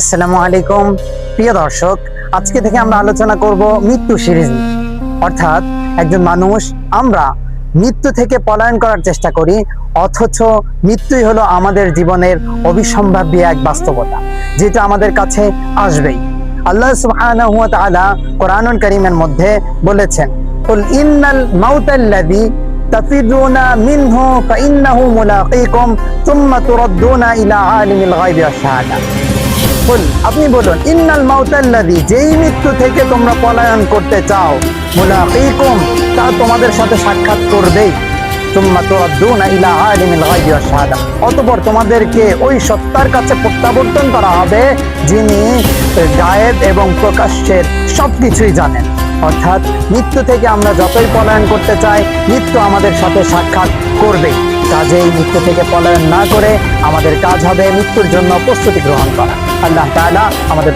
আসসালামু আলাইকুম প্রিয় দর্শক, আজকে থেকে আমরা আলোচনা করব মৃত্যু সিরিজ নিয়ে। অর্থাৎ একজন মানুষ, আমরা মৃত্যু থেকে পলায়ন করার চেষ্টা করি, অথচ মৃত্যুই হলো আমাদের জীবনের অবিসম্ভাব্য এক বাস্তবতা, যেটা আমাদের কাছে আসবেই। আল্লাহ সুবহানাহু ওয়া তাআলা কোরআনুল কারীমের মধ্যে বলেছেন, কুল ইন্নাল মাউতাল্লাযী তাফিরুনা মিনহু ফাইন্নাহু মুলাকীকুম সুম্মা তুরাদ্দুনা ইলা আলিমিল গায়বি ওয়াশ শাহাদা। আপনি বলুন, ইন্নাল মাউতাল্লাযী, যেই মৃত্যু থেকে তোমরা পলায়ন করতে চাও, মুলাকীকুম, তা তোমাদের সাথে সাক্ষাৎ করবেই। সুম্মা তুরাদ্দুনা ইলা আলিমিল গায়বি ওয়াশ শাহাদা, অতঃপর তোমাদেরকে ওই সত্তার কাছে প্রত্যাবর্তন করা হবে যিনি গায়েব এবং প্রকাশ্যের সবকিছুই জানেন। অর্থাৎ মৃত্যু থেকে আমরা যতই পলায়ন করতে চাই, মৃত্যু আমাদের সাথে সাক্ষাৎ করবেই। কাজেই মৃত্যু থেকে পলায়ন না করে আমাদের কাজ হবে মৃত্যুর জন্য প্রস্তুতি গ্রহণ করা। আল্লাহ তাআলা আমাদের